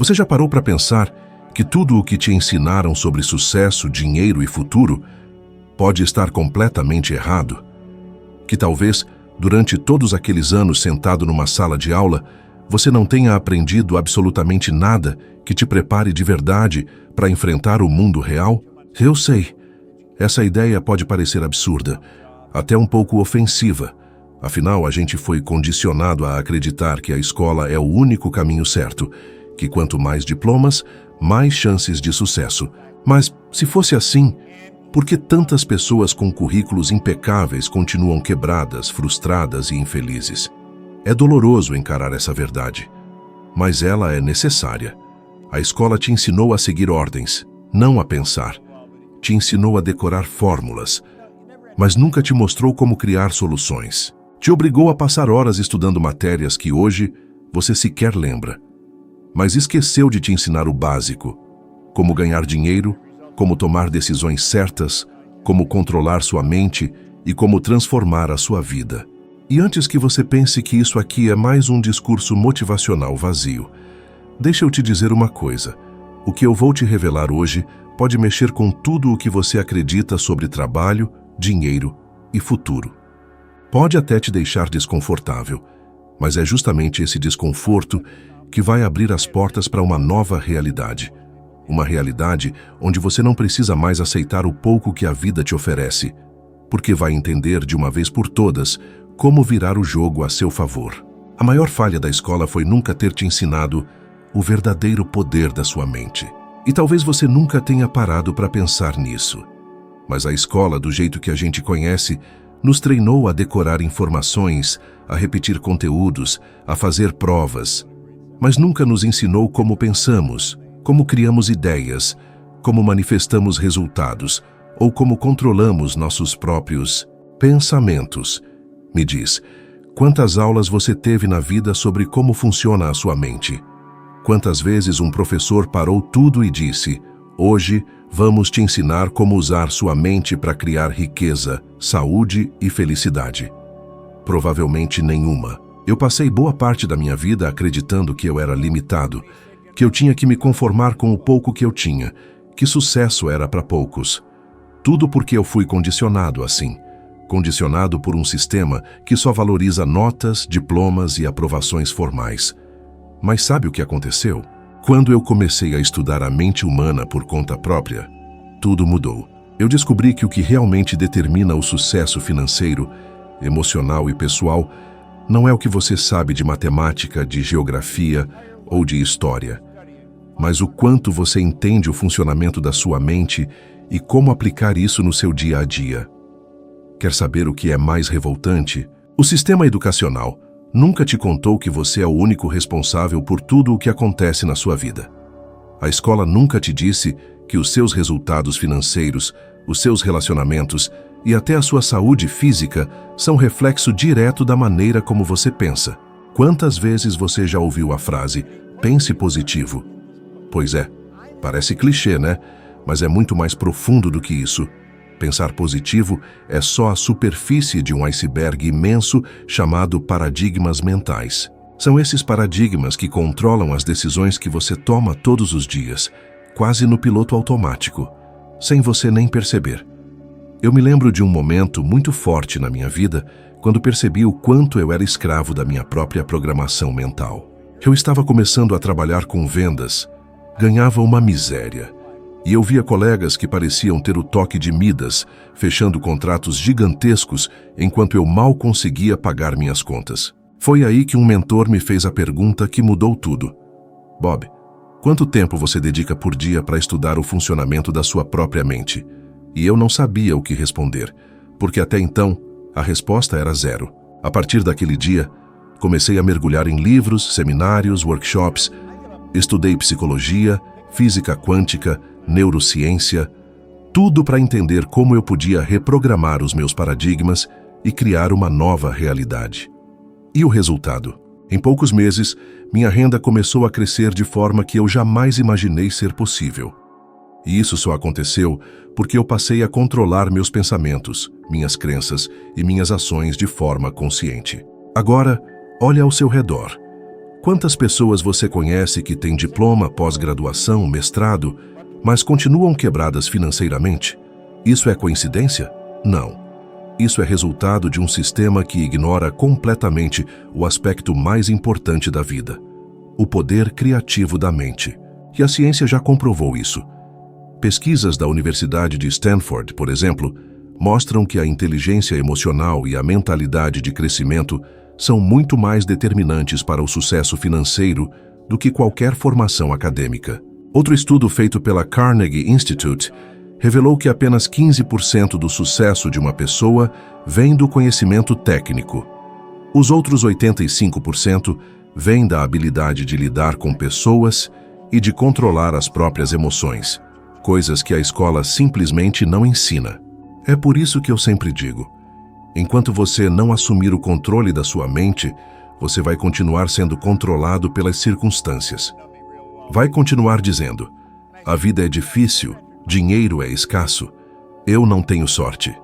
Você já parou para pensar que tudo o que te ensinaram sobre sucesso, dinheiro e futuro pode estar completamente errado? Que talvez, durante todos aqueles anos sentado numa sala de aula, você não tenha aprendido absolutamente nada que te prepare de verdade para enfrentar o mundo real? Eu sei, essa ideia pode parecer absurda, até um pouco ofensiva. Afinal, a gente foi condicionado a acreditar que a escola é o único caminho certo, que quanto mais diplomas, mais chances de sucesso. Mas, se fosse assim, por que tantas pessoas com currículos impecáveis continuam quebradas, frustradas e infelizes? É doloroso encarar essa verdade, mas ela é necessária. A escola te ensinou a seguir ordens, não a pensar. Te ensinou a decorar fórmulas, mas nunca te mostrou como criar soluções. Te obrigou a passar horas estudando matérias que hoje você sequer lembra, mas esqueceu de te ensinar o básico: como ganhar dinheiro, como tomar decisões certas, como controlar sua mente e como transformar a sua vida. E antes que você pense que isso aqui é mais um discurso motivacional vazio, deixa eu te dizer uma coisa. O que eu vou te revelar hoje pode mexer com tudo o que você acredita sobre trabalho, dinheiro e futuro. Pode até te deixar desconfortável, mas é justamente esse desconforto que vai abrir as portas para uma nova realidade. Uma realidade onde você não precisa mais aceitar o pouco que a vida te oferece, porque vai entender de uma vez por todas como virar o jogo a seu favor. A maior falha da escola foi nunca ter te ensinado o verdadeiro poder da sua mente. E talvez você nunca tenha parado para pensar nisso. Mas a escola, do jeito que a gente conhece, nos treinou a decorar informações, a repetir conteúdos, a fazer provas. Mas nunca nos ensinou como pensamos, como criamos ideias, como manifestamos resultados ou como controlamos nossos próprios pensamentos. Me diz, quantas aulas você teve na vida sobre como funciona a sua mente? Quantas vezes um professor parou tudo e disse: hoje vamos te ensinar como usar sua mente para criar riqueza, saúde e felicidade? Provavelmente nenhuma. Eu passei boa parte da minha vida acreditando que eu era limitado, que eu tinha que me conformar com o pouco que eu tinha, que sucesso era para poucos. Tudo porque eu fui condicionado assim. Condicionado por um sistema que só valoriza notas, diplomas e aprovações formais. Mas sabe o que aconteceu? Quando eu comecei a estudar a mente humana por conta própria, tudo mudou. Eu descobri que o que realmente determina o sucesso financeiro, emocional e pessoal não é o que você sabe de matemática, de geografia ou de história, mas o quanto você entende o funcionamento da sua mente e como aplicar isso no seu dia a dia. Quer saber o que é mais revoltante? O sistema educacional nunca te contou que você é o único responsável por tudo o que acontece na sua vida. A escola nunca te disse que os seus resultados financeiros, os seus relacionamentos e até a sua saúde física são reflexo direto da maneira como você pensa. Quantas vezes você já ouviu a frase, pense positivo? Pois é, parece clichê, né? Mas é muito mais profundo do que isso. Pensar positivo é só a superfície de um iceberg imenso chamado paradigmas mentais. São esses paradigmas que controlam as decisões que você toma todos os dias, quase no piloto automático, sem você nem perceber. Eu me lembro de um momento muito forte na minha vida quando percebi o quanto eu era escravo da minha própria programação mental. Eu estava começando a trabalhar com vendas, ganhava uma miséria. E eu via colegas que pareciam ter o toque de Midas, fechando contratos gigantescos enquanto eu mal conseguia pagar minhas contas. Foi aí que um mentor me fez a pergunta que mudou tudo. Bob, quanto tempo você dedica por dia para estudar o funcionamento da sua própria mente? E eu não sabia o que responder, porque até então a resposta era zero. A partir daquele dia, comecei a mergulhar em livros, seminários, workshops, estudei psicologia, física quântica, neurociência, tudo para entender como eu podia reprogramar os meus paradigmas e criar uma nova realidade. E o resultado? Em poucos meses, minha renda começou a crescer de forma que eu jamais imaginei ser possível. E isso só aconteceu porque eu passei a controlar meus pensamentos, minhas crenças e minhas ações de forma consciente. Agora, olhe ao seu redor. Quantas pessoas você conhece que têm diploma, pós-graduação, mestrado, mas continuam quebradas financeiramente? Isso é coincidência? Não. Isso é resultado de um sistema que ignora completamente o aspecto mais importante da vida: o poder criativo da mente. E a ciência já comprovou isso. Pesquisas da Universidade de Stanford, por exemplo, mostram que a inteligência emocional e a mentalidade de crescimento são muito mais determinantes para o sucesso financeiro do que qualquer formação acadêmica. Outro estudo feito pela Carnegie Institute revelou que apenas 15% do sucesso de uma pessoa vem do conhecimento técnico. Os outros 85% vêm da habilidade de lidar com pessoas e de controlar as próprias emoções, coisas que a escola simplesmente não ensina. É por isso que eu sempre digo: enquanto você não assumir o controle da sua mente, você vai continuar sendo controlado pelas circunstâncias. Vai continuar dizendo: a vida é difícil, dinheiro é escasso, eu não tenho sorte.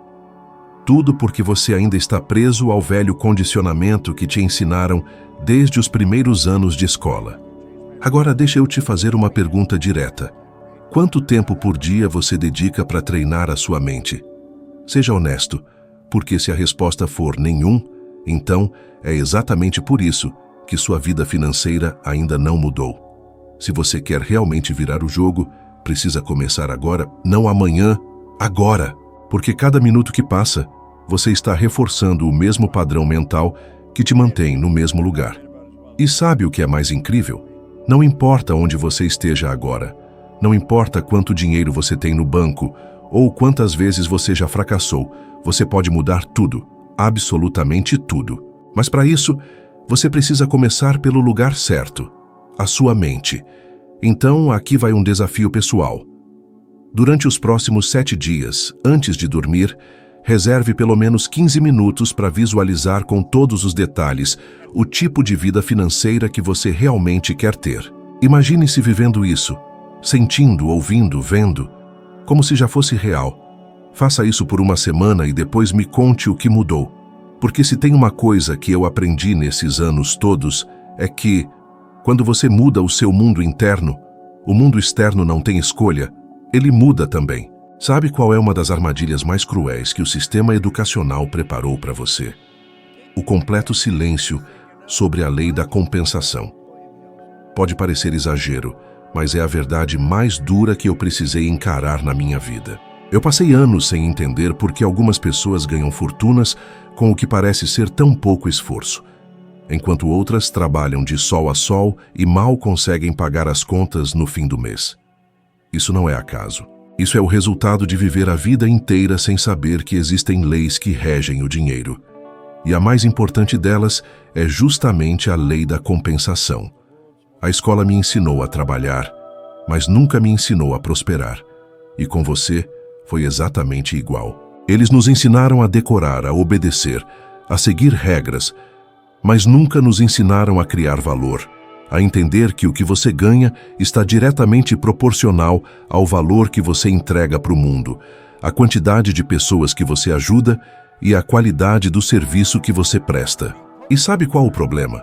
Tudo porque você ainda está preso ao velho condicionamento que te ensinaram desde os primeiros anos de escola. Agora deixa eu te fazer uma pergunta direta. Quanto tempo por dia você dedica para treinar a sua mente? Seja honesto, porque se a resposta for nenhum, então é exatamente por isso que sua vida financeira ainda não mudou. Se você quer realmente virar o jogo, precisa começar agora, não amanhã, agora. Porque cada minuto que passa, você está reforçando o mesmo padrão mental que te mantém no mesmo lugar. E sabe o que é mais incrível? Não importa onde você esteja agora, não importa quanto dinheiro você tem no banco ou quantas vezes você já fracassou, você pode mudar tudo, absolutamente tudo. Mas para isso, você precisa começar pelo lugar certo, a sua mente. Então, aqui vai um desafio pessoal. Durante os próximos 7 dias, antes de dormir, reserve pelo menos 15 minutos para visualizar com todos os detalhes o tipo de vida financeira que você realmente quer ter. Imagine-se vivendo isso, sentindo, ouvindo, vendo, como se já fosse real. Faça isso por uma semana e depois me conte o que mudou. Porque se tem uma coisa que eu aprendi nesses anos todos, é que, quando você muda o seu mundo interno, o mundo externo não tem escolha, ele muda também. Sabe qual é uma das armadilhas mais cruéis que o sistema educacional preparou para você? O completo silêncio sobre a lei da compensação. Pode parecer exagero, mas é a verdade mais dura que eu precisei encarar na minha vida. Eu passei anos sem entender por que algumas pessoas ganham fortunas com o que parece ser tão pouco esforço, enquanto outras trabalham de sol a sol e mal conseguem pagar as contas no fim do mês. Isso não é acaso. Isso é o resultado de viver a vida inteira sem saber que existem leis que regem o dinheiro. E a mais importante delas é justamente a lei da compensação. A escola me ensinou a trabalhar, mas nunca me ensinou a prosperar. E com você, foi exatamente igual. Eles nos ensinaram a decorar, a obedecer, a seguir regras, mas nunca nos ensinaram a criar valor, a entender que o que você ganha está diretamente proporcional ao valor que você entrega para o mundo, à quantidade de pessoas que você ajuda e à qualidade do serviço que você presta. E sabe qual o problema?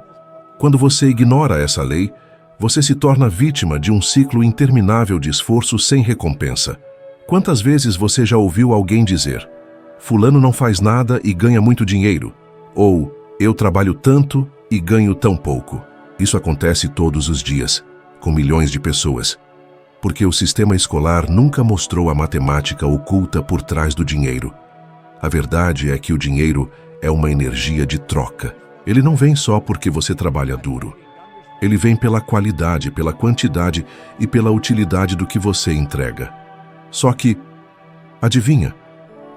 Quando você ignora essa lei, você se torna vítima de um ciclo interminável de esforço sem recompensa. Quantas vezes você já ouviu alguém dizer: fulano não faz nada e ganha muito dinheiro? Ou, eu trabalho tanto e ganho tão pouco. Isso acontece todos os dias, com milhões de pessoas, porque o sistema escolar nunca mostrou a matemática oculta por trás do dinheiro. A verdade é que o dinheiro é uma energia de troca. Ele não vem só porque você trabalha duro. Ele vem pela qualidade, pela quantidade e pela utilidade do que você entrega. Só que, adivinha,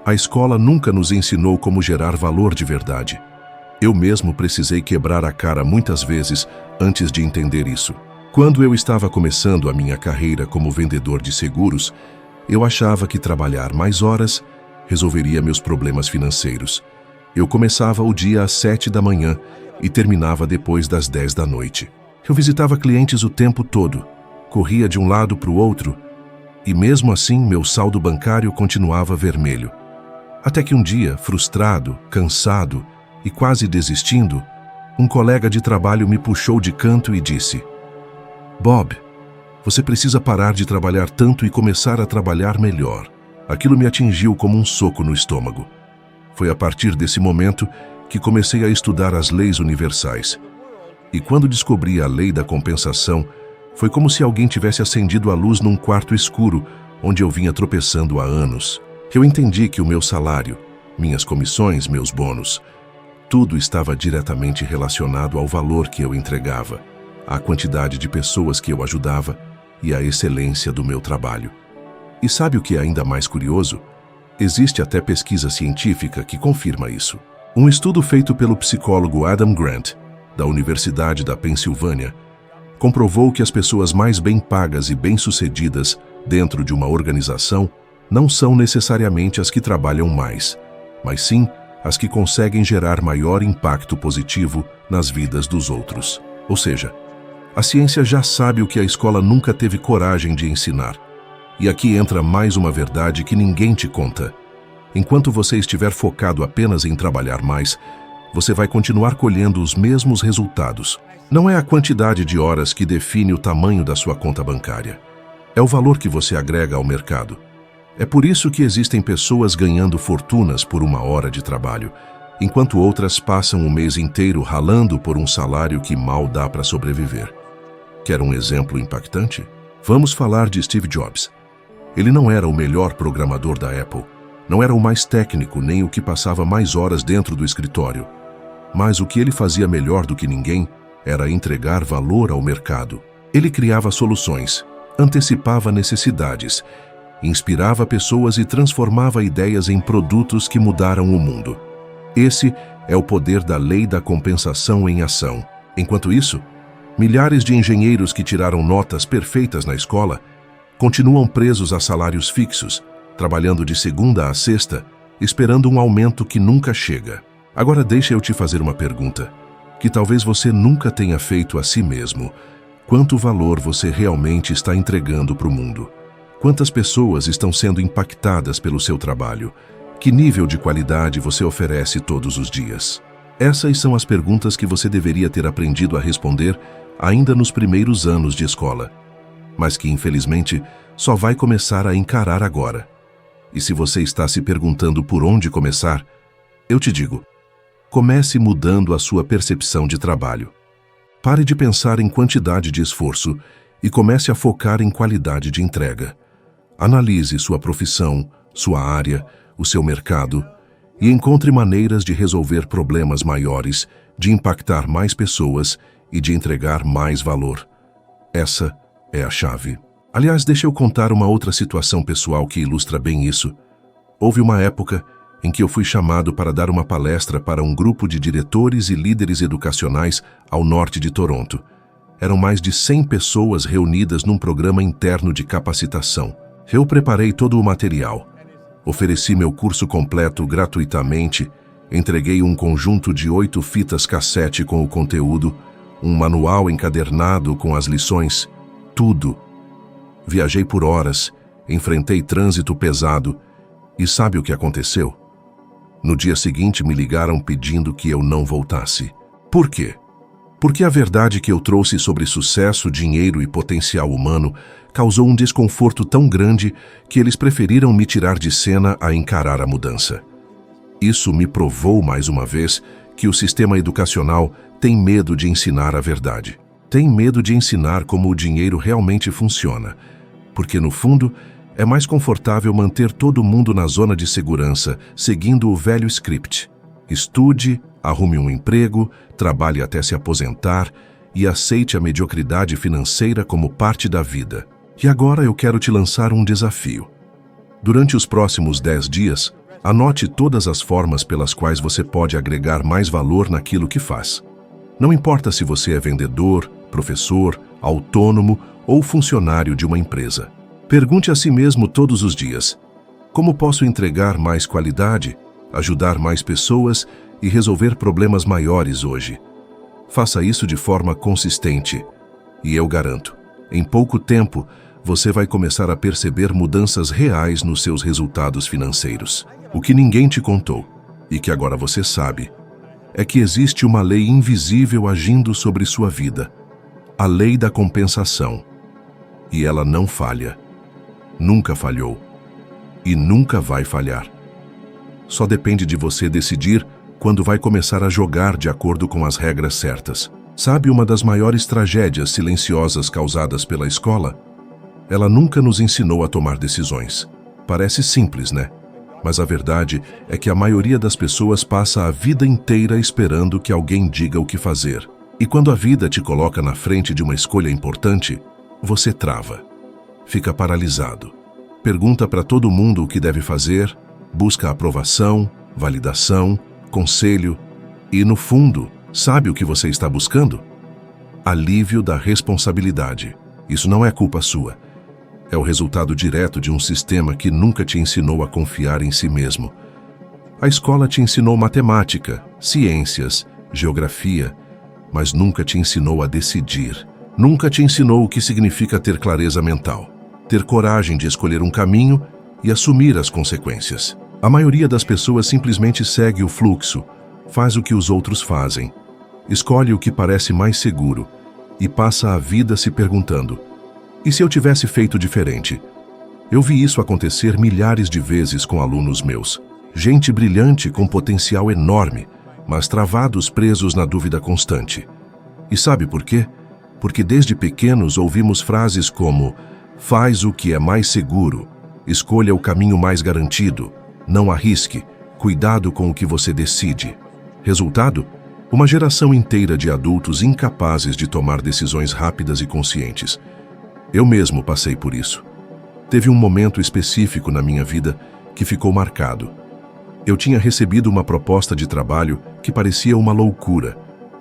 a escola nunca nos ensinou como gerar valor de verdade. Eu mesmo precisei quebrar a cara muitas vezes antes de entender isso. Quando eu estava começando a minha carreira como vendedor de seguros, eu achava que trabalhar mais horas resolveria meus problemas financeiros. Eu começava o dia às 7 da manhã e terminava depois das 10 da noite. Eu visitava clientes o tempo todo, corria de um lado para o outro, e mesmo assim meu saldo bancário continuava vermelho. Até que um dia, frustrado, cansado e quase desistindo, Um colega de trabalho me puxou de canto e disse: Bob, você precisa parar de trabalhar tanto e começar a trabalhar melhor. Aquilo me atingiu como um soco no estômago. Foi a partir desse momento que comecei a estudar as leis universais. E quando descobri a lei da compensação, foi como se alguém tivesse acendido a luz num quarto escuro, onde eu vinha tropeçando há anos. Eu entendi que o meu salário, minhas comissões, meus bônus, tudo estava diretamente relacionado ao valor que eu entregava, à quantidade de pessoas que eu ajudava e à excelência do meu trabalho. E sabe o que é ainda mais curioso? Existe até pesquisa científica que confirma isso. Um estudo feito pelo psicólogo Adam Grant, da Universidade da Pensilvânia, comprovou que as pessoas mais bem pagas e bem-sucedidas dentro de uma organização não são necessariamente as que trabalham mais, mas sim as que conseguem gerar maior impacto positivo nas vidas dos outros. Ou seja, a ciência já sabe o que a escola nunca teve coragem de ensinar. E aqui entra mais uma verdade que ninguém te conta. Enquanto você estiver focado apenas em trabalhar mais, você vai continuar colhendo os mesmos resultados. Não é a quantidade de horas que define o tamanho da sua conta bancária. É o valor que você agrega ao mercado. É por isso que existem pessoas ganhando fortunas por uma hora de trabalho, enquanto outras passam o mês inteiro ralando por um salário que mal dá para sobreviver. Quer um exemplo impactante? Vamos falar de Steve Jobs. Ele não era o melhor programador da Apple, não era o mais técnico nem o que passava mais horas dentro do escritório. Mas o que ele fazia melhor do que ninguém era entregar valor ao mercado. Ele criava soluções, antecipava necessidades, inspirava pessoas e transformava ideias em produtos que mudaram o mundo. Esse é o poder da lei da compensação em ação. Enquanto isso, milhares de engenheiros que tiraram notas perfeitas na escola continuam presos a salários fixos, trabalhando de segunda a sexta, esperando um aumento que nunca chega. Agora deixa eu te fazer uma pergunta, que talvez você nunca tenha feito a si mesmo. Quanto valor você realmente está entregando para o mundo? Quantas pessoas estão sendo impactadas pelo seu trabalho? Que nível de qualidade você oferece todos os dias? Essas são as perguntas que você deveria ter aprendido a responder ainda nos primeiros anos de escola, mas que, infelizmente, só vai começar a encarar agora. E se você está se perguntando por onde começar, eu te digo, comece mudando a sua percepção de trabalho. Pare de pensar em quantidade de esforço e comece a focar em qualidade de entrega. Analise sua profissão, sua área, o seu mercado e encontre maneiras de resolver problemas maiores, de impactar mais pessoas e de entregar mais valor. Essa é a chave. Aliás, deixa eu contar uma outra situação pessoal que ilustra bem isso. Houve uma época em que eu fui chamado para dar uma palestra para um grupo de diretores e líderes educacionais ao norte de Toronto. Eram mais de 100 pessoas reunidas num programa interno de capacitação. Eu preparei todo o material. Ofereci meu curso completo gratuitamente, entreguei um conjunto de 8 fitas cassete com o conteúdo, um manual encadernado com as lições, tudo. Viajei por horas, enfrentei trânsito pesado e sabe o que aconteceu? No dia seguinte me ligaram pedindo que eu não voltasse. Por quê? Porque a verdade que eu trouxe sobre sucesso, dinheiro e potencial humano causou um desconforto tão grande que eles preferiram me tirar de cena a encarar a mudança. Isso me provou mais uma vez que o sistema educacional tem medo de ensinar a verdade. Tem medo de ensinar como o dinheiro realmente funciona, porque no fundo é mais confortável manter todo mundo na zona de segurança, seguindo o velho script. Estude, arrume um emprego, trabalhe até se aposentar e aceite a mediocridade financeira como parte da vida. E agora eu quero te lançar um desafio. Durante os próximos 10 dias, anote todas as formas pelas quais você pode agregar mais valor naquilo que faz. Não importa se você é vendedor, professor, autônomo ou funcionário de uma empresa. Pergunte a si mesmo todos os dias: como posso entregar mais qualidade, ajudar mais pessoas e resolver problemas maiores hoje? Faça isso de forma consistente e eu garanto, em pouco tempo, você vai começar a perceber mudanças reais nos seus resultados financeiros. O que ninguém te contou e que agora você sabe é que existe uma lei invisível agindo sobre sua vida, a lei da compensação. E ela não falha, nunca falhou e nunca vai falhar. Só depende de você decidir quando vai começar a jogar de acordo com as regras certas. Sabe uma das maiores tragédias silenciosas causadas pela escola? Ela nunca nos ensinou a tomar decisões. Parece simples, né? Mas a verdade é que a maioria das pessoas passa a vida inteira esperando que alguém diga o que fazer. E quando a vida te coloca na frente de uma escolha importante, você trava. Fica paralisado. Pergunta para todo mundo o que deve fazer, busca aprovação, validação, conselho e, no fundo, sabe o que você está buscando? Alívio da responsabilidade. Isso não é culpa sua. É o resultado direto de um sistema que nunca te ensinou a confiar em si mesmo. A escola te ensinou matemática, ciências, geografia, mas nunca te ensinou a decidir. Nunca te ensinou o que significa ter clareza mental, ter coragem de escolher um caminho e assumir as consequências. A maioria das pessoas simplesmente segue o fluxo, faz o que os outros fazem, escolhe o que parece mais seguro e passa a vida se perguntando: e se eu tivesse feito diferente? Eu vi isso acontecer milhares de vezes com alunos meus. Gente brilhante com potencial enorme, mas travados presos na dúvida constante. E sabe por quê? Porque desde pequenos ouvimos frases como: faz o que é mais seguro, escolha o caminho mais garantido, não arrisque, cuidado com o que você decide. Resultado? Uma geração inteira de adultos incapazes de tomar decisões rápidas e conscientes. Eu mesmo passei por isso. Teve um momento específico na minha vida que ficou marcado. Eu tinha recebido uma proposta de trabalho que parecia uma loucura.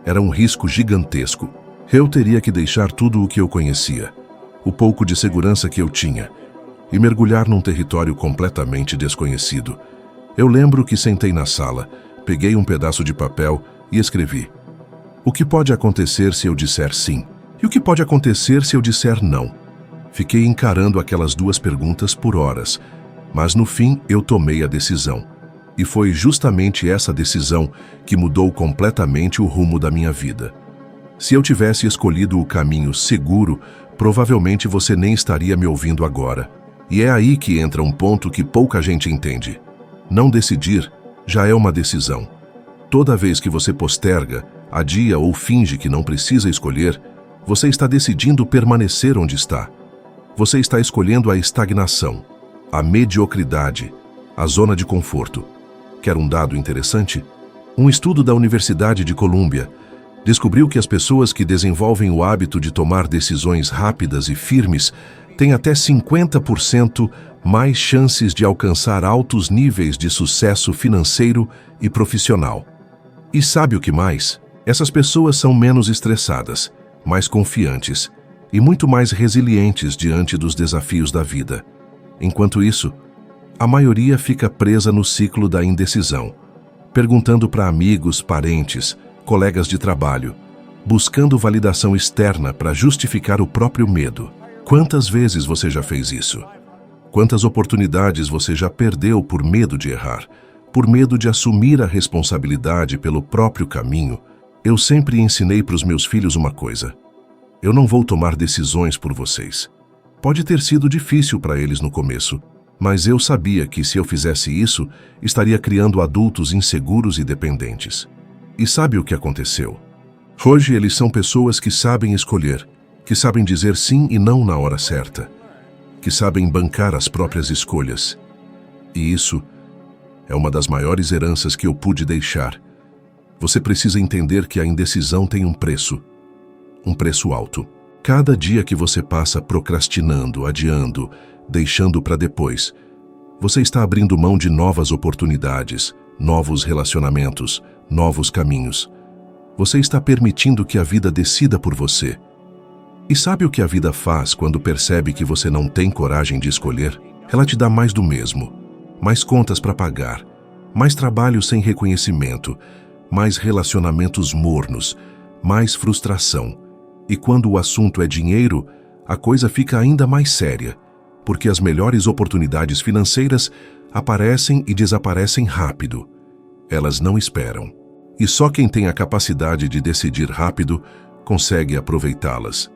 Era um risco gigantesco. Eu teria que deixar tudo o que eu conhecia, o pouco de segurança que eu tinha, e mergulhar num território completamente desconhecido. Eu lembro que sentei na sala, peguei um pedaço de papel e escrevi: o que pode acontecer se eu disser sim? E o que pode acontecer se eu disser não? Fiquei encarando aquelas duas perguntas por horas, mas no fim eu tomei a decisão. E foi justamente essa decisão que mudou completamente o rumo da minha vida. Se eu tivesse escolhido o caminho seguro, provavelmente você nem estaria me ouvindo agora. E é aí que entra um ponto que pouca gente entende. Não decidir já é uma decisão. Toda vez que você posterga, adia ou finge que não precisa escolher, você está decidindo permanecer onde está. Você está escolhendo a estagnação, a mediocridade, a zona de conforto. Quer um dado interessante? Um estudo da Universidade de Colômbia descobriu que as pessoas que desenvolvem o hábito de tomar decisões rápidas e firmes têm até 50% mais chances de alcançar altos níveis de sucesso financeiro e profissional. E sabe o que mais? Essas pessoas são menos estressadas, mais confiantes e muito mais resilientes diante dos desafios da vida. Enquanto isso, a maioria fica presa no ciclo da indecisão, perguntando para amigos, parentes, colegas de trabalho, buscando validação externa para justificar o próprio medo. Quantas vezes você já fez isso? Quantas oportunidades você já perdeu por medo de errar, por medo de assumir a responsabilidade pelo próprio caminho? Eu sempre ensinei para os meus filhos uma coisa: eu não vou tomar decisões por vocês. Pode ter sido difícil para eles no começo, mas eu sabia que se eu fizesse isso, estaria criando adultos inseguros e dependentes. E sabe o que aconteceu? Hoje eles são pessoas que sabem escolher, que sabem dizer sim e não na hora certa, que sabem bancar as próprias escolhas. E isso é uma das maiores heranças que eu pude deixar. Você precisa entender que a indecisão tem um preço alto. Cada dia que você passa procrastinando, adiando, deixando para depois, você está abrindo mão de novas oportunidades, novos relacionamentos, novos caminhos. Você está permitindo que a vida decida por você. E sabe o que a vida faz quando percebe que você não tem coragem de escolher? Ela te dá mais do mesmo, mais contas para pagar, mais trabalho sem reconhecimento, mais relacionamentos mornos, mais frustração. E quando o assunto é dinheiro, a coisa fica ainda mais séria, porque as melhores oportunidades financeiras aparecem e desaparecem rápido. Elas não esperam. E só quem tem a capacidade de decidir rápido consegue aproveitá-las.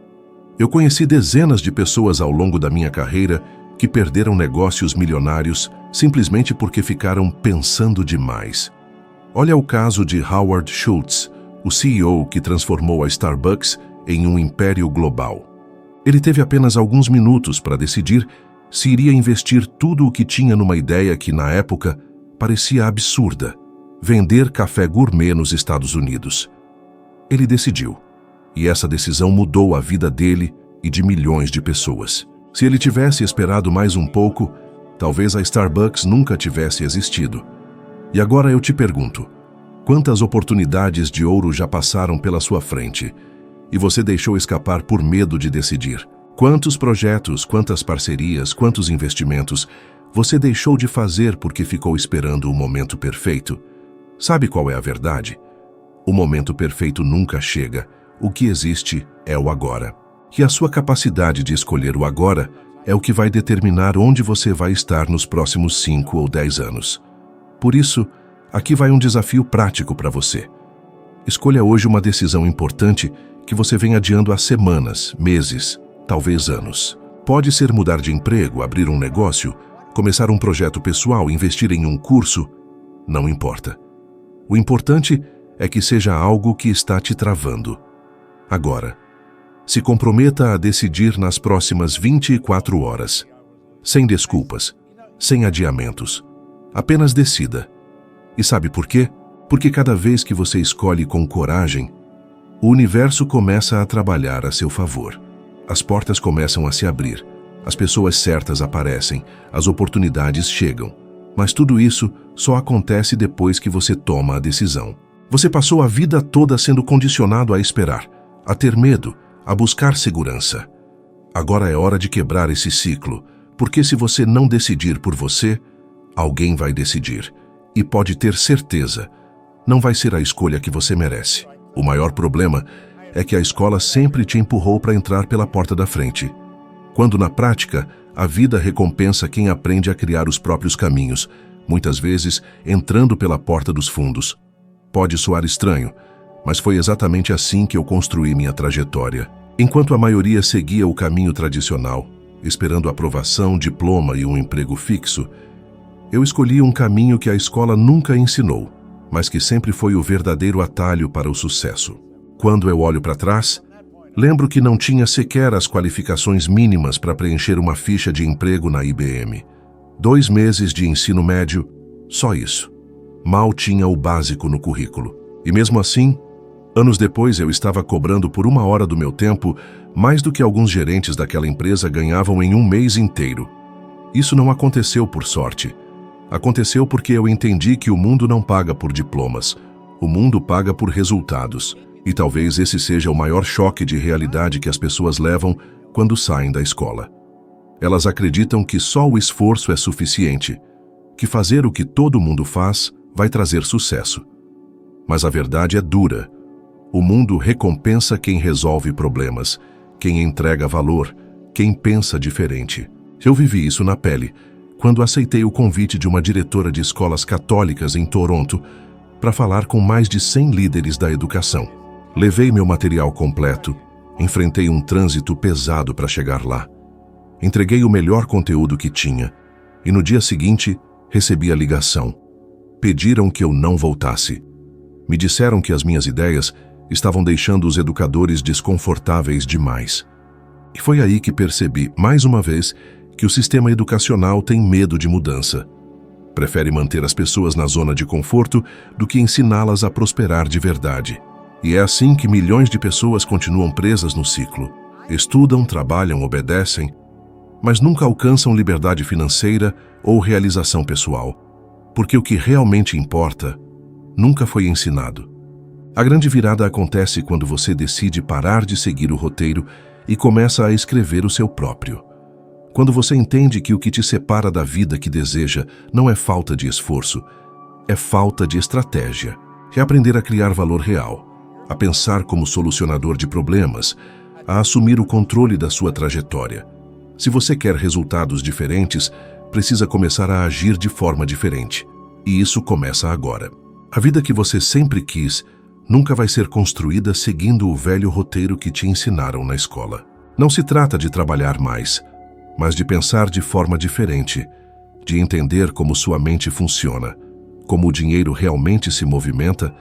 Eu conheci dezenas de pessoas ao longo da minha carreira que perderam negócios milionários simplesmente porque ficaram pensando demais. Olha o caso de Howard Schultz, o CEO que transformou a Starbucks em um império global. Ele teve apenas alguns minutos para decidir se iria investir tudo o que tinha numa ideia que, na época, parecia absurda: vender café gourmet nos Estados Unidos. Ele decidiu, e essa decisão mudou a vida dele e de milhões de pessoas. Se ele tivesse esperado mais um pouco, talvez a Starbucks nunca tivesse existido. E agora eu te pergunto, quantas oportunidades de ouro já passaram pela sua frente e você deixou escapar por medo de decidir? Quantos projetos, quantas parcerias, quantos investimentos você deixou de fazer porque ficou esperando o momento perfeito? Sabe qual é a verdade? O momento perfeito nunca chega. O que existe é o agora. E a sua capacidade de escolher o agora é o que vai determinar onde você vai estar nos próximos 5 ou 10 anos. Por isso, aqui vai um desafio prático para você. Escolha hoje uma decisão importante que você vem adiando há semanas, meses, talvez anos. Pode ser mudar de emprego, abrir um negócio, começar um projeto pessoal, investir em um curso. Não importa. O importante é que seja algo que está te travando. Agora, se comprometa a decidir nas próximas 24 horas. Sem desculpas, sem adiamentos. Apenas decida. E sabe por quê? Porque cada vez que você escolhe com coragem, o universo começa a trabalhar a seu favor. As portas começam a se abrir, as pessoas certas aparecem, as oportunidades chegam. Mas tudo isso só acontece depois que você toma a decisão. Você passou a vida toda sendo condicionado a esperar, a ter medo, a buscar segurança. Agora é hora de quebrar esse ciclo, porque se você não decidir por você, alguém vai decidir. E pode ter certeza, não vai ser a escolha que você merece. O maior problema é que a escola sempre te empurrou para entrar pela porta da frente, quando na prática, a vida recompensa quem aprende a criar os próprios caminhos, muitas vezes entrando pela porta dos fundos. Pode soar estranho, mas foi exatamente assim que eu construí minha trajetória. Enquanto a maioria seguia o caminho tradicional, esperando aprovação, diploma e um emprego fixo, eu escolhi um caminho que a escola nunca ensinou, mas que sempre foi o verdadeiro atalho para o sucesso. Quando eu olho para trás, lembro que não tinha sequer as qualificações mínimas para preencher uma ficha de emprego na IBM. 2 meses de ensino médio, só isso. Mal tinha o básico no currículo. E mesmo assim, anos depois eu estava cobrando por 1 hora do meu tempo mais do que alguns gerentes daquela empresa ganhavam em um mês inteiro. Isso não aconteceu por sorte. Aconteceu porque eu entendi que o mundo não paga por diplomas. O mundo paga por resultados. E talvez esse seja o maior choque de realidade que as pessoas levam quando saem da escola. Elas acreditam que só o esforço é suficiente, que fazer o que todo mundo faz vai trazer sucesso. Mas a verdade é dura. O mundo recompensa quem resolve problemas, quem entrega valor, quem pensa diferente. Eu vivi isso na pele, quando aceitei o convite de uma diretora de escolas católicas em Toronto para falar com mais de 100 líderes da educação. Levei meu material completo, enfrentei um trânsito pesado para chegar lá. Entreguei o melhor conteúdo que tinha e no dia seguinte recebi a ligação. Pediram que eu não voltasse. Me disseram que as minhas ideias estavam deixando os educadores desconfortáveis demais. E foi aí que percebi, mais uma vez, que o sistema educacional tem medo de mudança. Prefere manter as pessoas na zona de conforto do que ensiná-las a prosperar de verdade. E é assim que milhões de pessoas continuam presas no ciclo. Estudam, trabalham, obedecem, mas nunca alcançam liberdade financeira ou realização pessoal. Porque o que realmente importa nunca foi ensinado. A grande virada acontece quando você decide parar de seguir o roteiro e começa a escrever o seu próprio. Quando você entende que o que te separa da vida que deseja não é falta de esforço, é falta de estratégia. É aprender a criar valor real, a pensar como solucionador de problemas, a assumir o controle da sua trajetória. Se você quer resultados diferentes, precisa começar a agir de forma diferente. E isso começa agora. A vida que você sempre quis nunca vai ser construída seguindo o velho roteiro que te ensinaram na escola. Não se trata de trabalhar mais, mas de pensar de forma diferente, de entender como sua mente funciona, como o dinheiro realmente se movimenta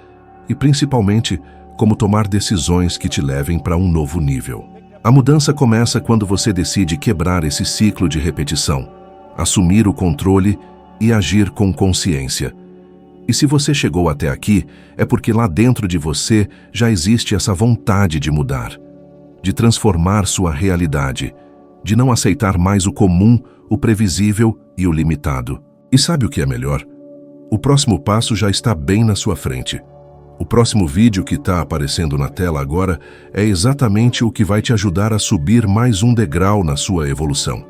e, principalmente, como tomar decisões que te levem para um novo nível. A mudança começa quando você decide quebrar esse ciclo de repetição, assumir o controle e agir com consciência. E se você chegou até aqui, é porque lá dentro de você já existe essa vontade de mudar, de transformar sua realidade, de não aceitar mais o comum, o previsível e o limitado. E sabe o que é melhor? O próximo passo já está bem na sua frente. O próximo vídeo que está aparecendo na tela agora é exatamente o que vai te ajudar a subir mais um degrau na sua evolução,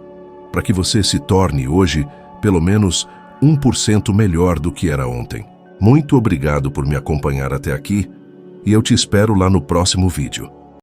para que você se torne hoje, pelo menos, 1% melhor do que era ontem. Muito obrigado por me acompanhar até aqui e eu te espero lá no próximo vídeo.